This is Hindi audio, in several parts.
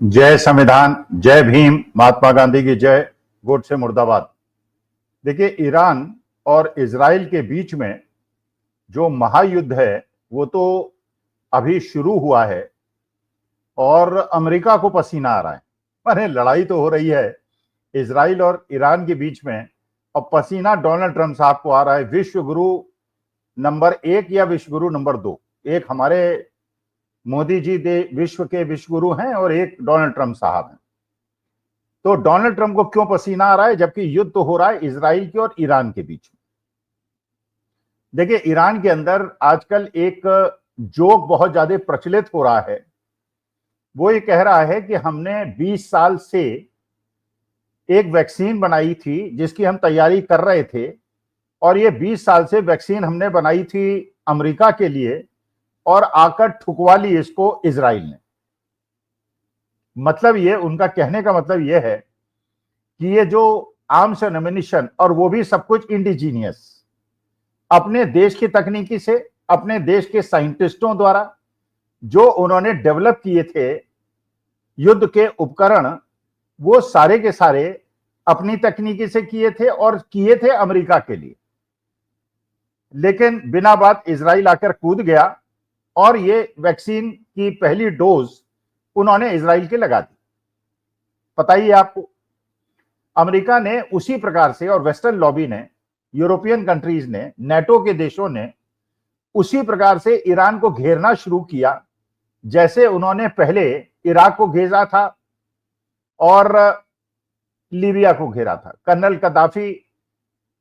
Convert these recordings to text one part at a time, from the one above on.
जय संविधान, जय भीम, महात्मा गांधी की जय, गोड से मुर्दाबाद। देखिए, ईरान और इजराइल के बीच में जो महायुद्ध है वो तो अभी शुरू हुआ है और अमेरिका को पसीना आ रहा है। अरे लड़ाई तो हो रही है इजराइल और ईरान के बीच में और पसीना डोनाल्ड ट्रंप साहब को आ रहा है। विश्व गुरु नंबर 1 या विश्व गुरु नंबर 2, एक हमारे मोदी जी विश्व के विश्व गुरु हैं और एक डोनाल्ड ट्रंप साहब हैं। तो डोनाल्ड ट्रंप को क्यों पसीना आ रहा है जबकि युद्ध तो हो रहा है इजराइल के और ईरान के बीच में। देखिए, ईरान के अंदर आजकल एक जोक बहुत ज्यादा प्रचलित हो रहा है। वो ये कह रहा है कि हमने 20 साल से एक वैक्सीन बनाई थी जिसकी हम तैयारी कर रहे थे और ये 20 साल से वैक्सीन हमने बनाई थी अमेरिका के लिए और आकर ठुकवा ली इसको इजराइल ने। मतलब ये उनका कहने का मतलब ये है कि ये जो आर्म्स एंड एम्युनिशन और वो भी सब कुछ इंडिजीनियस अपने देश की तकनीकी से, अपने देश के साइंटिस्टों द्वारा जो उन्होंने डेवलप किए थे युद्ध के उपकरण, वो सारे के सारे अपनी तकनीकी से किए थे और किए थे अमेरिका के लिए। लेकिन बिना बात इजराइल आकर कूद गया और ये वैक्सीन की पहली डोज उन्होंने इजराइल के लगा दी। पता ही है आपको, अमेरिका ने उसी प्रकार से और वेस्टर्न लॉबी ने, यूरोपियन कंट्रीज ने, नेटो के देशों ने उसी प्रकार से ईरान को घेरना शुरू किया जैसे उन्होंने पहले इराक को घेरा था और लीबिया को घेरा था। कर्नल कद्दाफी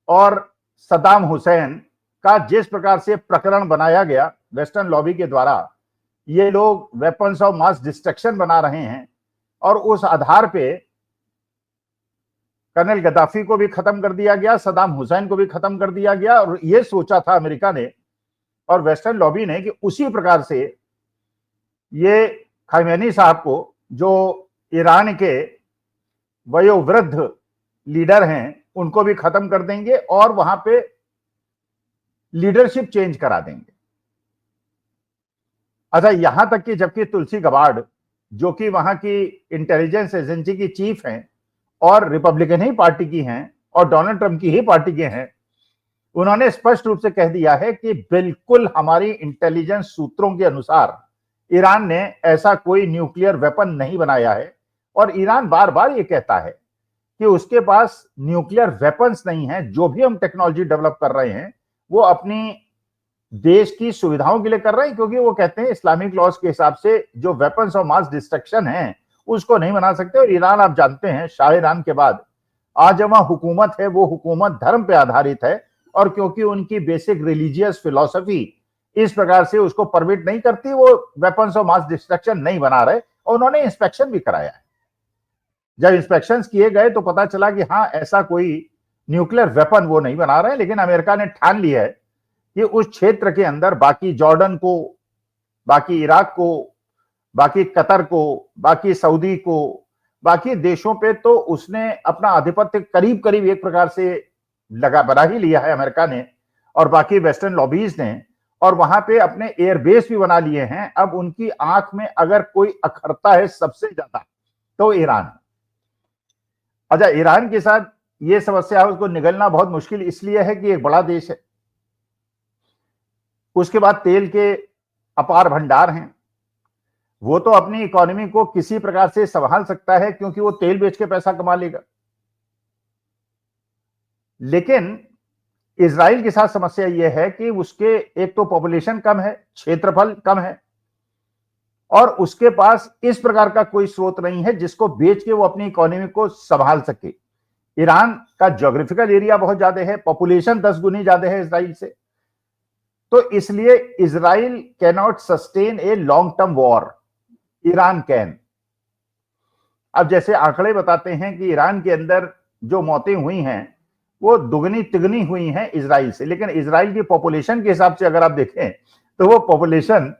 और सद्दाम हुसैन का जिस प्रकार से प्रकरण बनाया गया वेस्टर्न लॉबी के द्वारा, ये लोग वेपन्स ऑफ मास डिस्ट्रक्शन बना रहे हैं और उस आधार पे कर्नल गद्दाफी को भी खत्म कर दिया गया, सद्दाम हुसैन को भी खत्म कर दिया गया। और ये सोचा था अमेरिका ने और वेस्टर्न लॉबी ने कि उसी प्रकार से ये खमेनी साहब को, जो ईरान के वयोवृद्ध लीडर हैं, उनको भी खत्म कर देंगे और वहां पे लीडरशिप चेंज करा देंगे। अच्छा, यहां तक कि जबकि तुलसी गबार्ड, जो कि वहां की इंटेलिजेंस एजेंसी की चीफ हैं और रिपब्लिकन ही पार्टी की हैं और डोनाल्ड ट्रंप की ही पार्टी के हैं, उन्होंने स्पष्ट रूप से कह दिया है कि बिल्कुल हमारी इंटेलिजेंस सूत्रों के अनुसार ईरान ने ऐसा कोई न्यूक्लियर वेपन नहीं बनाया है। और ईरान बार बार ये कहता है कि उसके पास न्यूक्लियर वेपन्स नहीं है। जो भी हम टेक्नोलॉजी डेवलप कर रहे हैं वो अपनी देश की सुविधाओं के लिए कर रहे हैं, क्योंकि वो कहते हैं इस्लामिक लॉज के हिसाब से जो वेपन्स ऑफ मास डिस्ट्रक्शन है उसको नहीं बना सकते। और ईरान, आप जानते हैं, शाह ईरान के बाद आज जो वहां हुकूमत है वो हुकूमत धर्म पे आधारित है और क्योंकि उनकी बेसिक रिलीजियस फिलॉसफी इस प्रकार से उसको परमिट नहीं करती, वो वेपन्स ऑफ मास डिस्ट्रक्शन नहीं बना रहे। और उन्होंने इंस्पेक्शन भी कराया है। जब इंस्पेक्शंस किए गए तो पता चला कि हाँ, ऐसा कोई न्यूक्लियर वेपन वो नहीं बना रहे। लेकिन अमेरिका ने ठान ली है कि उस क्षेत्र के अंदर बाकी जॉर्डन को, बाकी इराक को, बाकी कतर को, बाकी सऊदी को, बाकी देशों पे तो उसने अपना आधिपत्य करीब करीब एक प्रकार से बना ही लिया है अमेरिका ने और बाकी वेस्टर्न लॉबीज ने। और वहां पे अपने एयरबेस भी बना लिए हैं। अब उनकी आंख में अगर कोई अखरता है सबसे ज्यादा तो ईरान है। अच्छा, ईरान के साथ ये समस्या है, उसको निगलना बहुत मुश्किल इसलिए है कि एक बड़ा देश है, उसके बाद तेल के अपार भंडार हैं। वो तो अपनी इकोनॉमी को किसी प्रकार से संभाल सकता है क्योंकि वो तेल बेच के पैसा कमा लेगा। लेकिन इजराइल के साथ समस्या यह है कि उसके एक तो पॉपुलेशन कम है, क्षेत्रफल कम है और उसके पास इस प्रकार का कोई स्रोत नहीं है जिसको बेच के वो अपनी इकोनॉमी को संभाल सके। ईरान का ज्योग्राफिकल एरिया बहुत ज्यादा है, पॉपुलेशन 10 गुनी ज्यादा है इजराइल से। तो इसलिए Israel can not sustain a long term war, Iran can. अब जैसे आंकड़े बताते हैं कि ईरान के अंदर जो मौतें हुई हैं वो दुगनी तिगनी हुई हैं इजराइल से। लेकिन इजराइल की पॉपुलेशन के हिसाब से अगर आप देखें तो वो पॉपुलेशन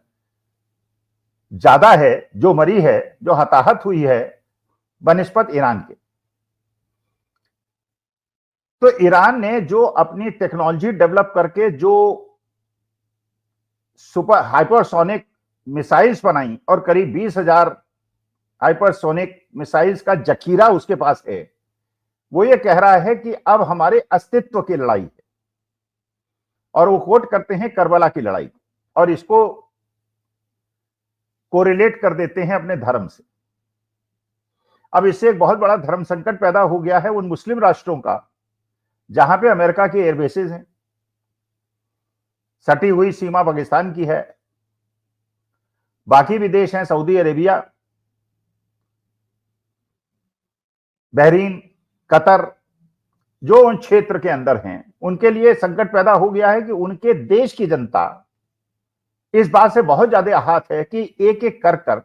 ज्यादा है जो मरी है, जो हताहत हुई है, बनिस्बत ईरान के। तो ईरान ने जो अपनी टेक्नोलॉजी डेवलप करके जो सुपर हाइपरसोनिक मिसाइल्स बनाई और करीब 20,000 हाइपरसोनिक मिसाइल्स का जखीरा उसके पास है। वो ये कह रहा है कि अब हमारे अस्तित्व की लड़ाई है, और वो कोट करते हैं करबला की लड़ाई, और इसको कोरिलेट कर देते हैं अपने धर्म से। अब इससे एक बहुत बड़ा धर्म संकट पैदा हो गया है उन मुस्लिम राष्ट्रों का जहां पे अमेरिका के एयरबेसेस हैं, सटी हुई सीमा पाकिस्तान की है, बाकी भी देश हैं सऊदी अरेबिया, बहरीन, कतर, जो उन क्षेत्र के अंदर हैं, उनके लिए संकट पैदा हो गया है कि उनके देश की जनता इस बात से बहुत ज्यादा आहत है कि एक एक कर कर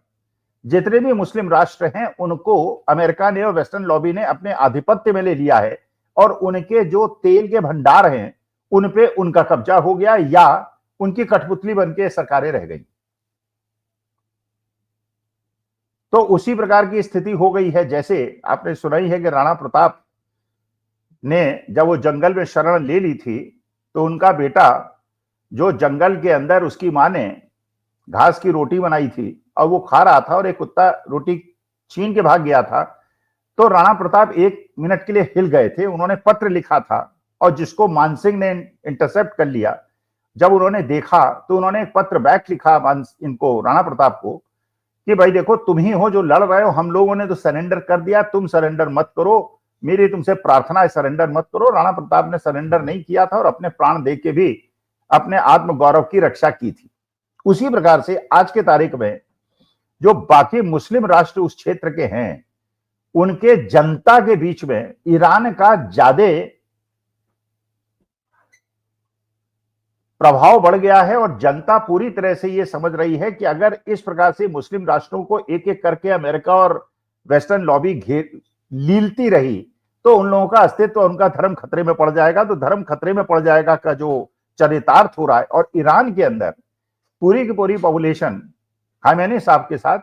जितने भी मुस्लिम राष्ट्र हैं उनको अमेरिका ने और वेस्टर्न लॉबी ने अपने आधिपत्य में ले लिया है, और उनके जो तेल के भंडार हैं उन पे उनका कब्जा हो गया या उनकी कठपुतली बनके सरकारें रह गई। तो उसी प्रकार की स्थिति हो गई है। जैसे आपने सुना ही है कि राणा प्रताप ने जब वो जंगल में शरण ले ली थी तो उनका बेटा जो जंगल के अंदर उसकी मां ने घास की रोटी बनाई थी और वो खा रहा था और एक कुत्ता रोटी छीन के भाग गया था, तो राणा प्रताप 1 मिनट के लिए हिल गए थे। उन्होंने पत्र लिखा था और जिसको मानसिंह ने इंटरसेप्ट कर लिया। जब उन्होंने देखा तो उन्होंने एक पत्र बैक लिखा इनको राणा प्रताप को कि भाई देखो, तुम ही हो जो लड़ रहे हो, हम लोगों ने तो सरेंडर कर दिया, तुम सरेंडर मत करो, मेरी तुमसे प्रार्थना है सरेंडर मत करो। राणा प्रताप ने सरेंडर नहीं किया था और अपने प्राण दे के भी अपने आत्मगौरव की रक्षा की थी। उसी प्रकार से आज के तारीख में जो बाकी मुस्लिम राष्ट्र उस क्षेत्र के हैं उनके जनता के बीच में ईरान का ज्यादा प्रभाव बढ़ गया है, और जनता पूरी तरह से यह समझ रही है कि अगर इस प्रकार से मुस्लिम राष्ट्रों को एक एक करके अमेरिका और वेस्टर्न लॉबी लीलती रही तो उन लोगों का अस्तित्व, उनका धर्म खतरे में पड़ जाएगा। तो धर्म खतरे में पड़ जाएगा का जो चरितार्थ हो रहा है, और ईरान के अंदर पूरी की पूरी पॉपुलेशन खामेनी साहब के साथ,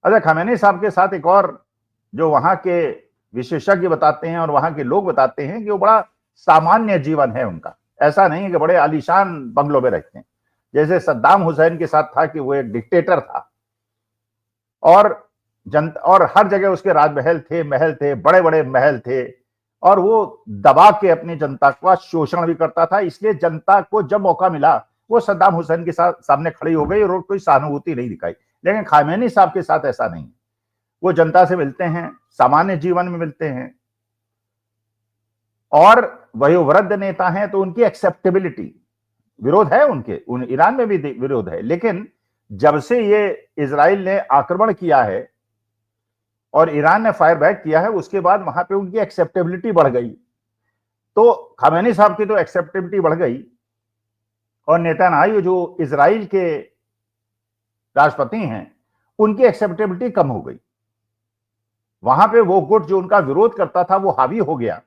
अच्छा खामेनी साहब के साथ एक और जो वहां के विशेषज्ञ बताते हैं और वहां के लोग बताते हैं कि वो बड़ा सामान्य जीवन है उनका, ऐसा नहीं है कि बड़े आलीशान बंगलों में रहते हैं जैसे सद्दाम हुसैन के साथ था कि वो एक डिक्टेटर था और हर जगह उसके राजमहल थे, महल थे, बड़े बड़े महल थे, और वो दबा के अपनी जनता का शोषण भी करता था। इसलिए जनता को जब मौका मिला वो सद्दाम हुसैन के साथ सामने खड़ी हो गई और कोई सहानुभूति नहीं दिखाई। लेकिन खामेनी साहब के साथ ऐसा नहीं, वो जनता से मिलते हैं, सामान्य जीवन में मिलते हैं, और वही वृद्ध नेता हैं तो उनकी एक्सेप्टेबिलिटी, विरोध है उनके ईरान में भी विरोध है, लेकिन जब से ये इजराइल ने आक्रमण किया है और ईरान ने फायर बैक किया है उसके बाद वहां पे उनकी एक्सेप्टेबिलिटी बढ़ गई। तो खामेनी साहब की तो एक्सेप्टेबिलिटी बढ़ गई, और नेतन्याहू जो इजराइल के राष्ट्रपति हैं उनकी एक्सेप्टेबिलिटी कम हो गई। वहां पे वो गुट जो उनका विरोध करता था वो हावी हो गया,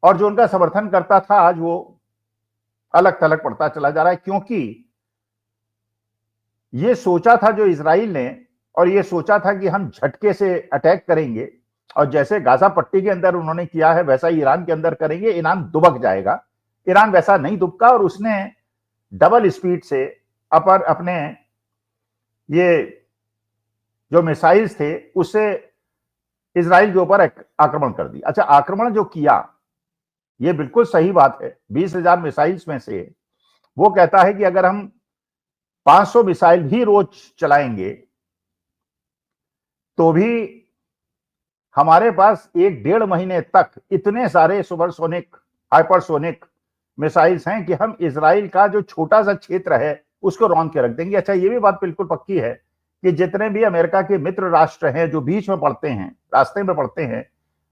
और जो उनका समर्थन करता था आज वो अलग थलग पड़ता चला जा रहा है। क्योंकि ये सोचा था जो इजराइल ने, और ये सोचा था कि हम झटके से अटैक करेंगे, और जैसे गाजा पट्टी के अंदर उन्होंने किया है वैसा ईरान के अंदर करेंगे, ईरान दुबक जाएगा। ईरान वैसा नहीं दुबका, और उसने डबल स्पीड से अपने ये जो मिसाइल्स थे उससे इजराइल के ऊपर आक्रमण कर दिया। अच्छा, आक्रमण जो किया ये बिल्कुल सही बात है। 20,000 मिसाइल्स में से वो कहता है कि अगर हम 500 मिसाइल भी रोज चलाएंगे तो भी हमारे पास 1-1.5 महीने तक इतने सारे सुपरसोनिक, हाइपरसोनिक मिसाइल्स हैं कि हम इजराइल का जो छोटा सा क्षेत्र है उसको रौंद के रख देंगे। अच्छा, ये भी बात बिल्कुल पक्की है कि जितने भी अमेरिका के मित्र राष्ट्र हैं जो बीच में पड़ते हैं, रास्ते में पड़ते हैं,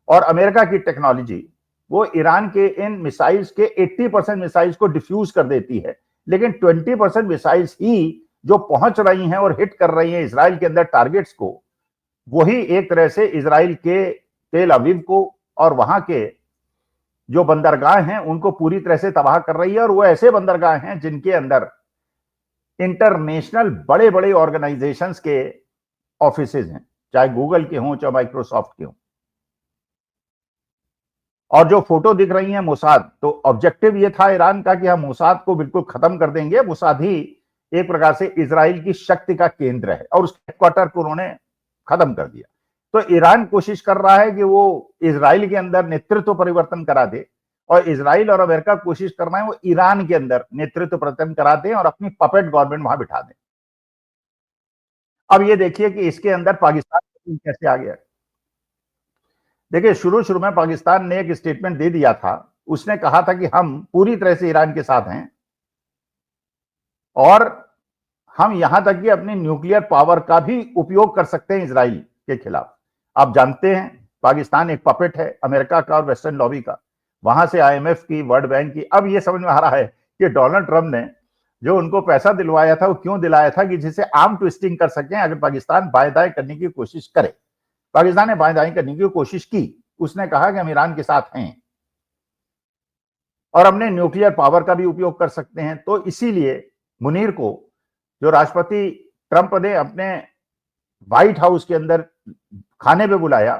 और अमेरिका की टेक्नोलॉजी वो ईरान के इन मिसाइल्स के 80% मिसाइल्स को डिफ्यूज कर देती है, लेकिन 20% मिसाइल्स ही जो पहुंच रही हैं और हिट कर रही हैं इजराइल के अंदर टारगेट्स को, वही एक तरह से इजराइल के तेल अवीव को और वहां के जो बंदरगाह हैं उनको पूरी तरह से तबाह कर रही है। और वो ऐसे बंदरगाह हैं जिनके अंदर इंटरनेशनल बड़े बड़े ऑर्गेनाइजेशंस के ऑफिसेज हैं, चाहे गूगल के हों चाहे माइक्रोसॉफ्ट के हों। और जो फोटो दिख रही है मोसाद, तो ऑब्जेक्टिव ये था ईरान का कि हम मोसाद को बिल्कुल खत्म कर देंगे। मोसाद ही एक प्रकार से इजराइल की शक्ति का केंद्र है और उसके हेडक्वार्टर को उन्होंने खत्म कर दिया। तो ईरान कोशिश कर रहा है कि वो इजराइल के अंदर नेतृत्व परिवर्तन करा दे और इजराइल और अमेरिका कोशिश कर रहे हैं वो ईरान के अंदर नेतृत्व परिवर्तन करा दें और अपनी पपेट गवर्नमेंट वहां बिठा दें। अब ये देखिए कि इसके अंदर पाकिस्तान कैसे आ गया। देखिए, शुरू शुरू में पाकिस्तान ने एक स्टेटमेंट दे दिया था, उसने कहा था कि हम पूरी तरह से ईरान के साथ हैं और हम यहां तक कि अपनी न्यूक्लियर पावर का भी उपयोग कर सकते हैं इजराइल के खिलाफ। आप जानते हैं पाकिस्तान एक पपेट है अमेरिका का और वेस्टर्न लॉबी का, वहां से आईएमएफ की, वर्ल्ड बैंक की। अब ये समझ में आ रहा है कि डोनाल्ड ट्रंप ने जो उनको पैसा दिलवाया था वो क्यों दिलाया था, कि जिसे आर्म ट्विस्टिंग कर सकें अगर पाकिस्तान बाएं दाएं करने की कोशिश करे। पाकिस्तान ने बाएं दाएं करने की कोशिश की, उसने कहा कि हम ईरान के साथ हैं और हमने न्यूक्लियर पावर का भी उपयोग कर सकते हैं। तो इसीलिए मुनीर को जो राष्ट्रपति ट्रंप ने अपने व्हाइट हाउस के अंदर खाने पे बुलाया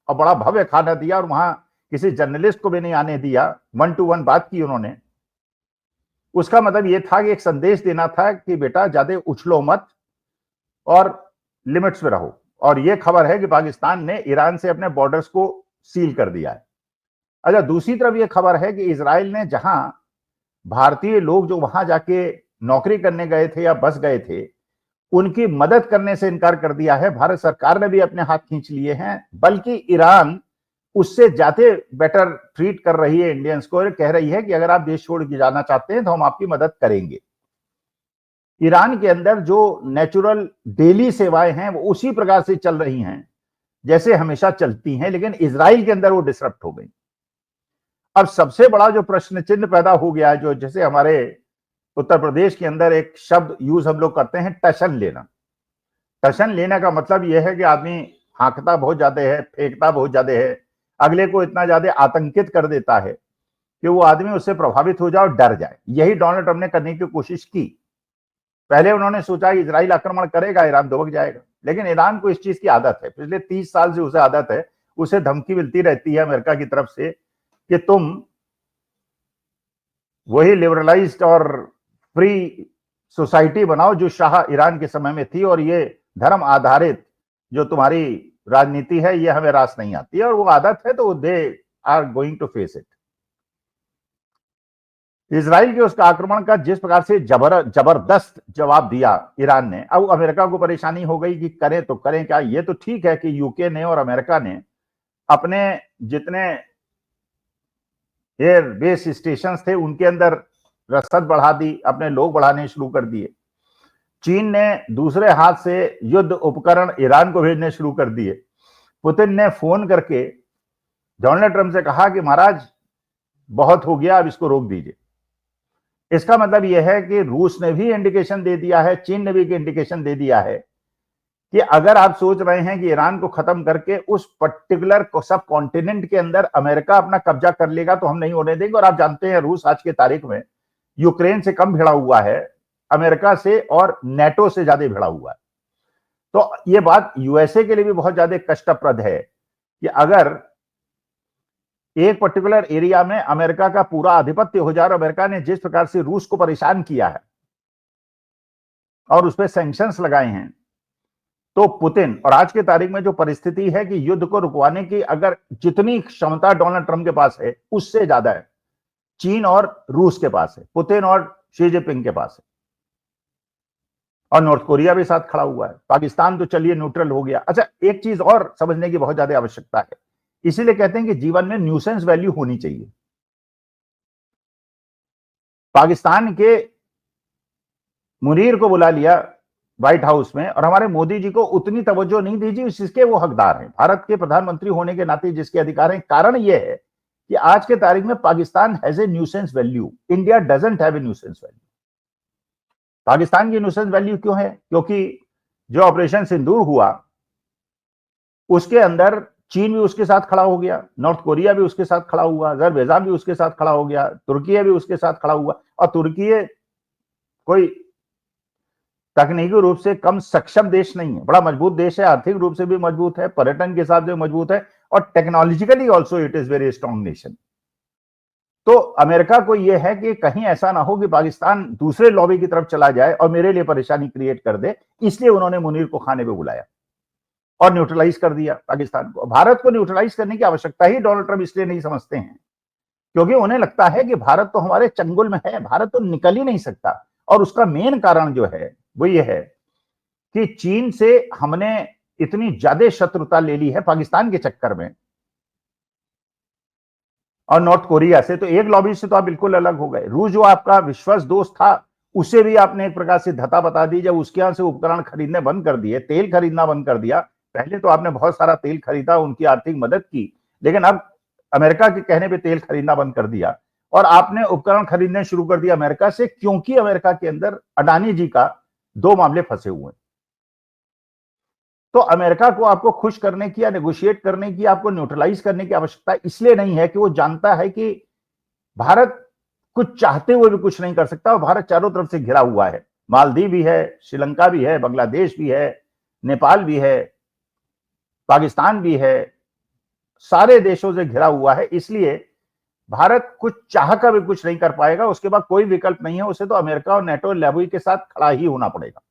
और बड़ा भव्य खाना दिया और वहां किसी जर्नलिस्ट को भी नहीं आने दिया, 1 to 1 बात की उन्होंने। उसका मतलब यह था कि एक संदेश देना था कि बेटा ज्यादा उछलो मत और लिमिट्स में रहो। और यह खबर है कि पाकिस्तान ने ईरान से अपने बॉर्डर्स को सील कर दिया है। अच्छा, दूसरी तरफ यह खबर है कि इजराइल ने जहां भारतीय लोग जो वहां जाके नौकरी करने गए थे या बस गए थे, उनकी मदद करने से इनकार कर दिया है। भारत सरकार ने भी अपने हाथ खींच लिए हैं, बल्कि ईरान उससे ज्यादा बेटर ट्रीट कर रही है इंडियंस को, कह रही है कि अगर आप देश छोड़ के जाना चाहते हैं तो हम आपकी मदद करेंगे। ईरान के अंदर जो नेचुरल डेली सेवाएं हैं वो उसी प्रकार से चल रही हैं जैसे हमेशा चलती हैं, लेकिन इजराइल के अंदर वो डिसरप्ट हो गई। अब सबसे बड़ा जो प्रश्न चिन्ह पैदा हो गया है, जो जैसे हमारे उत्तर प्रदेश के अंदर एक शब्द यूज हम लोग करते हैं, टशन लेना। टशन लेने का मतलब यह है कि आदमी हाँकता बहुत ज्यादा है, फेंकता बहुत ज्यादा है, अगले को इतना ज्यादा आतंकित कर देता है कि वो आदमी उससे प्रभावित हो जाए और डर जाए। यही डोनाल्ड ट्रंप ने करने की कोशिश की। पहले उन्होंने सोचा कि इजराइल आक्रमण करेगा, ईरान दुबक जाएगा, लेकिन ईरान को इस चीज की आदत है, पिछले 30 साल से उसे आदत है, उसे धमकी मिलती रहती है अमेरिका की तरफ से कि तुम वही लिबरलाइज्ड और फ्री सोसाइटी बनाओ जो शाह ईरान के समय में थी, और ये धर्म आधारित जो तुम्हारी राजनीति है ये हमें रास नहीं आती है। और वो आदत है तो they are going to face it. Israel के उसका आक्रमण का जिस प्रकार से जबरदस्त जवाब दिया ईरान ने, अब अमेरिका को परेशानी हो गई कि करें तो करें क्या। ये तो ठीक है कि यूके ने और अमेरिका ने अपने जितने एयर बेस स्टेशन थे उनके अंदर रसद बढ़ा दी, अपने लोग बढ़ाने शुरू कर दिए। चीन ने दूसरे हाथ से युद्ध उपकरण ईरान को भेजने शुरू कर दिए। पुतिन ने फोन करके डोनाल्ड ट्रंप से कहा कि महाराज बहुत हो गया, अब इसको रोक दीजिए। इसका मतलब यह है कि रूस ने भी इंडिकेशन दे दिया है, चीन ने भी इंडिकेशन दे दिया है कि अगर आप सोच रहे हैं कि ईरान को खत्म करके उस पर्टिकुलर सब कॉन्टिनेंट के अंदर अमेरिका अपना कब्जा कर लेगा तो हम नहीं होने देंगे। और आप जानते हैं रूस आज के तारीख में यूक्रेन से कम भिड़ा हुआ है, अमेरिका से और नेटो से ज्यादा भिड़ा हुआ है। तो यह बात यूएसए के लिए भी बहुत ज्यादा कष्टप्रद है कि अगर एक पर्टिकुलर एरिया में अमेरिका का पूरा आधिपत्य हो जाए। अमेरिका ने जिस प्रकार से रूस को परेशान किया है और उस पर सैंक्शंस लगाए हैं, तो पुतिन और आज के तारीख में जो परिस्थिति है कि युद्ध को रुकवाने की अगर जितनी क्षमता डोनाल्ड ट्रंप के पास है उससे ज्यादा है चीन और रूस के पास है, पुतिन और शी जिनपिंग के पास है। और नॉर्थ कोरिया भी साथ खड़ा हुआ है। पाकिस्तान तो चलिए न्यूट्रल हो गया। अच्छा, एक चीज और समझने की बहुत ज्यादा आवश्यकता है, इसीलिए कहते हैं कि जीवन में न्यूसेंस वैल्यू होनी चाहिए। पाकिस्तान के मुनीर को बुला लिया व्हाइट हाउस में और हमारे मोदी जी को उतनी तवज्जो नहीं दीजिए जिसके वो हकदार हैं, भारत के प्रधानमंत्री होने के नाते जिसके अधिकार हैं। कारण यह है कि आज के तारीख में Pakistan has a nuisance value, India doesn't have a nuisance value. Pakistan की न्यूसेंस वैल्यू क्यों है? क्योंकि जो ऑपरेशन सिंदूर हुआ उसके अंदर चीन भी उसके साथ खड़ा हो गया, नॉर्थ कोरिया भी उसके साथ खड़ा हुआ, अजरबैजान भी उसके साथ खड़ा हो गया, तुर्की भी उसके साथ खड़ा हुआ। और तुर्की कोई तकनीकी रूप से कम सक्षम देश नहीं है, बड़ा मजबूत देश है, आर्थिक रूप से भी मजबूत है, पर्यटन के हिसाब से मजबूत है और technologically also it is very strong nation. तो अमेरिका को यह है कि कहीं ऐसा ना हो कि पाकिस्तान दूसरे लॉबी की तरफ चला जाए और मेरे लिए परेशानी क्रिएट कर दे, इसलिए उन्होंने मुनीर को खाने पे बुलाया और न्यूट्रलाइज कर दिया पाकिस्तान को। भारत को न्यूट्रलाइज करने की आवश्यकता ही डोनाल्ड ट्रंप इसलिए नहीं समझते हैं क्योंकि उन्हें लगता है कि भारत तो हमारे चंगुल में है, भारत तो निकल ही नहीं सकता। और उसका मेन कारण जो है वो ये है कि चीन से हमने इतनी ज्यादा शत्रुता ले ली है पाकिस्तान के चक्कर में, और नॉर्थ कोरिया से तो एक लॉबी से तो आप बिल्कुल अलग हो गए। रूस जो आपका विश्वास दोस्त था उसे भी आपने एक प्रकार से धता बता दी जब उसके यहां से उपकरण खरीदने बंद कर दिए, तेल खरीदना बंद कर दिया। पहले तो आपने बहुत सारा तेल खरीदा, उनकी आर्थिक मदद की, लेकिन अब अमेरिका के कहने पे तेल खरीदना बंद कर दिया और आपने उपकरण खरीदने शुरू कर दिया अमेरिका से, क्योंकि अमेरिका के अंदर अडानी जी का 2 मामले फंसे हुए हैं। तो अमेरिका को आपको खुश करने की या नेगोशिएट करने की, आपको न्यूट्रलाइज करने की आवश्यकता इसलिए नहीं है कि वो जानता है कि भारत कुछ चाहते हुए भी कुछ नहीं कर सकता और भारत चारों तरफ से घिरा हुआ है। मालदीव भी है, श्रीलंका भी है, बांग्लादेश भी है, नेपाल भी है, पाकिस्तान भी है, सारे देशों से घिरा हुआ है। इसलिए भारत कुछ चाह कर भी कुछ नहीं कर पाएगा, उसके बाद कोई विकल्प नहीं है, उसे तो अमेरिका और नेटो लॉबी के साथ खड़ा ही होना पड़ेगा।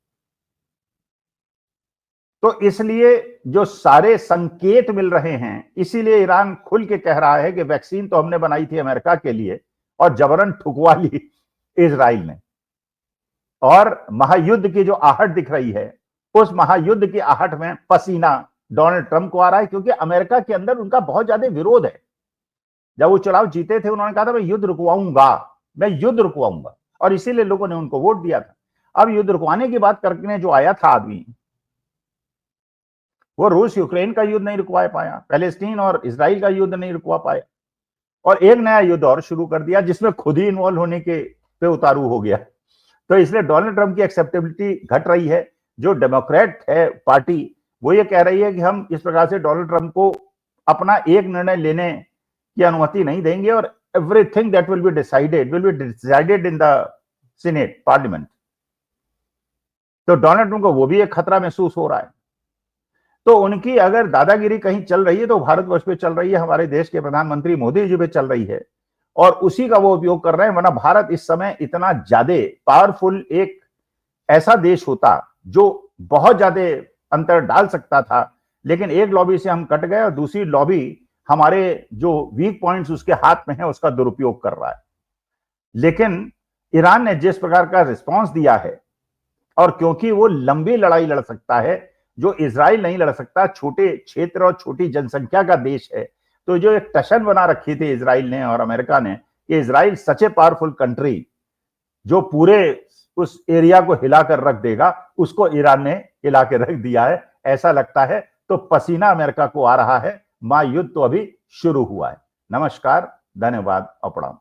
तो इसलिए जो सारे संकेत मिल रहे हैं, इसीलिए ईरान खुल के कह रहा है कि वैक्सीन तो हमने बनाई थी अमेरिका के लिए और जबरन ठुकवा ली इजराइल ने। और महायुद्ध की जो आहट दिख रही है, उस महायुद्ध की आहट में पसीना डोनाल्ड ट्रंप को आ रहा है, क्योंकि अमेरिका के अंदर उनका बहुत ज्यादा विरोध है। जब वो चुनाव जीते थे उन्होंने कहा था मैं युद्ध रुकवाऊंगा, मैं युद्ध रुकवाऊंगा, और इसीलिए लोगों ने उनको वोट दिया था। अब युद्ध रुकवाने की बात करने जो आया था आदमी, वो रूस यूक्रेन का युद्ध नहीं रुकवा पाया, पैलेस्टीन और इजराइल का युद्ध नहीं रुकवा पाया, और एक नया युद्ध और शुरू कर दिया जिसमें खुद ही इन्वॉल्व होने के पे उतारू हो गया। तो इसलिए डोनाल्ड ट्रंप की एक्सेप्टेबिलिटी घट रही है। जो डेमोक्रेट है पार्टी, वो ये कह रही है कि हम इस प्रकार से डोनाल्ड ट्रंप को अपना एक निर्णय लेने की अनुमति नहीं देंगे और everything that will be decided in the senate parliament. तो डोनाल्ड ट्रंप को वो भी एक खतरा महसूस हो रहा है। तो उनकी अगर दादागिरी कहीं चल रही है तो भारतवर्ष पे चल रही है, हमारे देश के प्रधानमंत्री मोदी जी पे चल रही है, और उसी का वो उपयोग कर रहे हैं। वरना भारत इस समय इतना ज्यादा पावरफुल एक ऐसा देश होता जो बहुत ज्यादा अंतर डाल सकता था, लेकिन एक लॉबी से हम कट गए और दूसरी लॉबी हमारे जो वीक पॉइंट्स उसके हाथ में है उसका दुरुपयोग कर रहा है। लेकिन ईरान ने जिस प्रकार का रिस्पॉन्स दिया है, और क्योंकि वो लंबी लड़ाई लड़ सकता है जो इजराइल नहीं लड़ सकता, छोटे क्षेत्र और छोटी जनसंख्या का देश है, तो जो एक टशन बना रखी थी इजराइल ने और अमेरिका ने कि Israel such a powerful country जो पूरे उस एरिया को हिलाकर रख देगा, उसको ईरान ने हिला के रख दिया है ऐसा लगता है। तो पसीना अमेरिका को आ रहा है, महायुद्ध तो अभी शुरू हुआ है। नमस्कार, धन्यवाद और प्रणाम।